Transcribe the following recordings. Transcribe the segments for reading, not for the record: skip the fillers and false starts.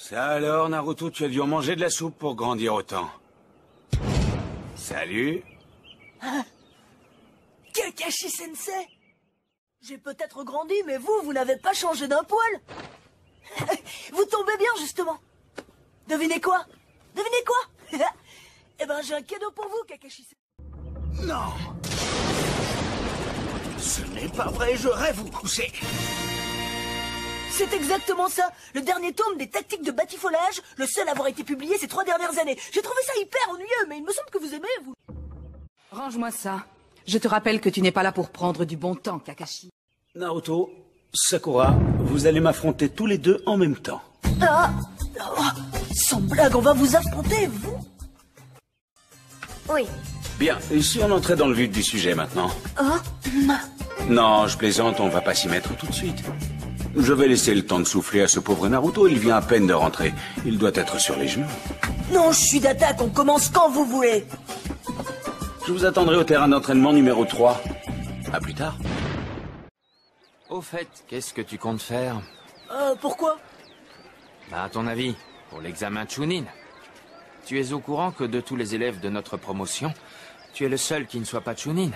Ça alors, Naruto, tu as dû en manger de la soupe pour grandir autant. Salut. Kakashi Sensei. J'ai peut-être grandi, mais vous n'avez pas changé d'un poil. Vous tombez bien, justement. Devinez quoi? Devinez quoi? Eh ben, j'ai un cadeau pour vous, Kakashi Sensei. Non. Ce n'est pas vrai, je rêve vous coucher. C'est exactement ça. Le dernier tome des tactiques de batifolage, le seul à avoir été publié ces 3 dernières années. J'ai trouvé ça hyper ennuyeux, mais il me semble que vous aimez, vous. Range-moi ça. Je te rappelle que tu n'es pas là pour prendre du bon temps, Kakashi. Naruto, Sakura, vous allez m'affronter tous les deux en même temps. Ah oh, sans blague, on va vous affronter, vous? Oui. Bien, et si on entrait dans le vif du sujet maintenant? Hein? Non, je plaisante, on va pas s'y mettre tout de suite. Je vais laisser le temps de souffler à ce pauvre Naruto, il vient à peine de rentrer. Il doit être sur les genoux. Non, je suis d'attaque, on commence quand vous voulez. Je vous attendrai au terrain d'entraînement numéro 3. À plus tard. Au fait, qu'est-ce que tu comptes faire? Pourquoi? Bah, à ton avis, pour l'examen Chunin. Tu es au courant que de tous les élèves de notre promotion, tu es le seul qui ne soit pas Chunin.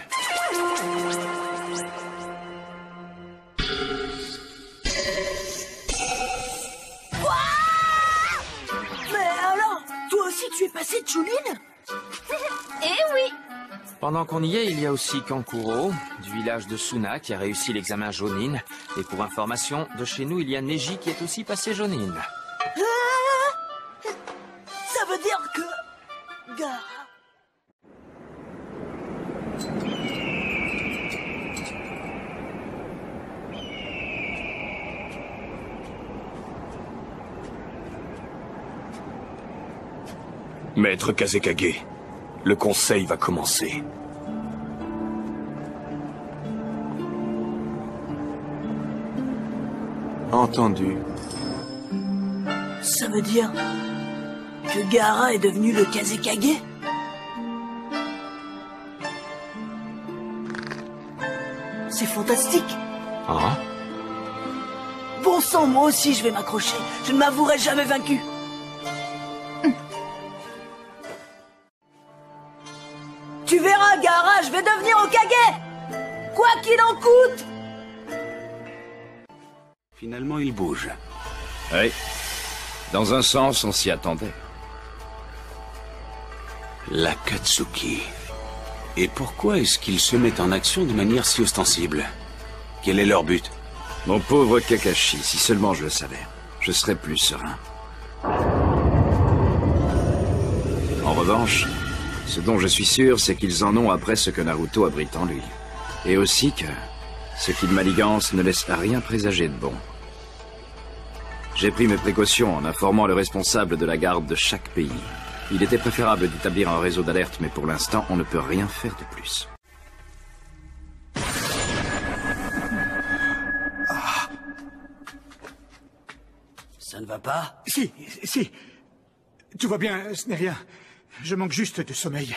Mais alors, toi aussi tu es passé de Chunin? Eh oui. Pendant qu'on y est, il y a aussi Kankuro, du village de Suna, qui a réussi l'examen Jonin. Et pour information, de chez nous, il y a Neji qui est aussi passé Jonin. Ça veut dire que... Gaara... Maître Kazekage, le conseil va commencer. Entendu. Ça veut dire que Gaara est devenu le Kazekage? C'est fantastique. Hein? Bon sang, moi aussi je vais m'accrocher. Je ne m'avouerai jamais vaincu. Tu verras, Gaara, je vais devenir Hokage! Quoi qu'il en coûte! Finalement, il bouge. Oui. Dans un sens, on s'y attendait. L'Akatsuki. Et pourquoi est-ce qu'ils se mettent en action de manière si ostensible? Quel est leur but? Mon pauvre Kakashi, si seulement je le savais, je serais plus serein. En revanche, ce dont je suis sûr, c'est qu'ils en ont après ce que Naruto abrite en lui. Et aussi que ce qu'ils manigancent ne laisse rien présager de bon. J'ai pris mes précautions en informant le responsable de la garde de chaque pays. Il était préférable d'établir un réseau d'alerte, mais pour l'instant, on ne peut rien faire de plus. Ça ne va pas? Si. Tout va bien, ce n'est rien. Je manque juste de sommeil.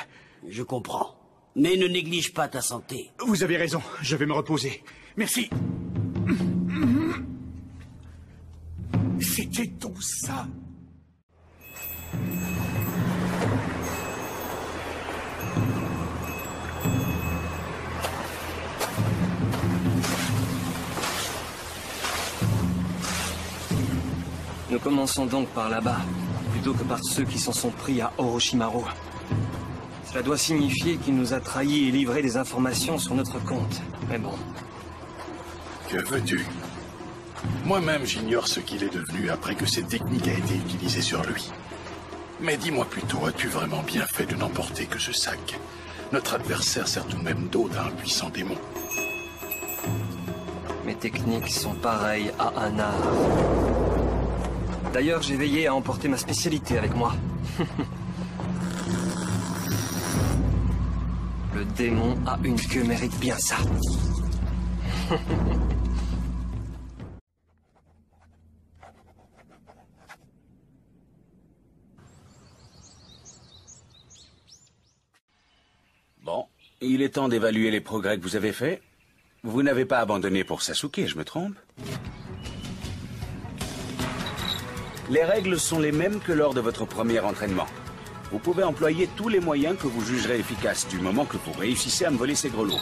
Je comprends. Mais ne néglige pas ta santé. Vous avez raison, je vais me reposer. Merci. C'était donc ça. Nous commençons donc par là-bas, plutôt que par ceux qui s'en sont pris à Orochimaru. Cela doit signifier qu'il nous a trahis et livré des informations sur notre compte. Mais bon. Que veux-tu? Moi-même, j'ignore ce qu'il est devenu après que cette technique a été utilisée sur lui. Mais dis-moi plutôt, as-tu vraiment bien fait de n'emporter que ce sac? Notre adversaire sert tout de même d'hôte à un puissant démon. Mes techniques sont pareilles à un art. D'ailleurs, j'ai veillé à emporter ma spécialité avec moi. Le démon à une queue mérite bien ça. Bon, il est temps d'évaluer les progrès que vous avez faits. Vous n'avez pas abandonné pour Sasuke, je me trompe? Les règles sont les mêmes que lors de votre premier entraînement. Vous pouvez employer tous les moyens que vous jugerez efficaces du moment que vous réussissez à me voler ces grelots.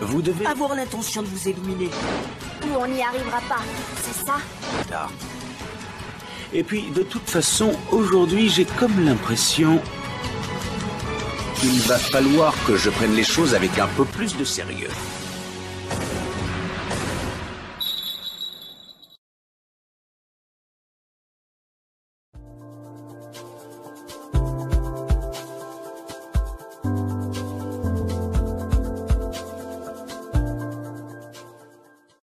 Vous devez... Avoir l'intention de vous éliminer. Ou on n'y arrivera pas, c'est ça? Ah. Et puis, de toute façon, aujourd'hui, j'ai comme l'impression qu'il va falloir que je prenne les choses avec un peu plus de sérieux.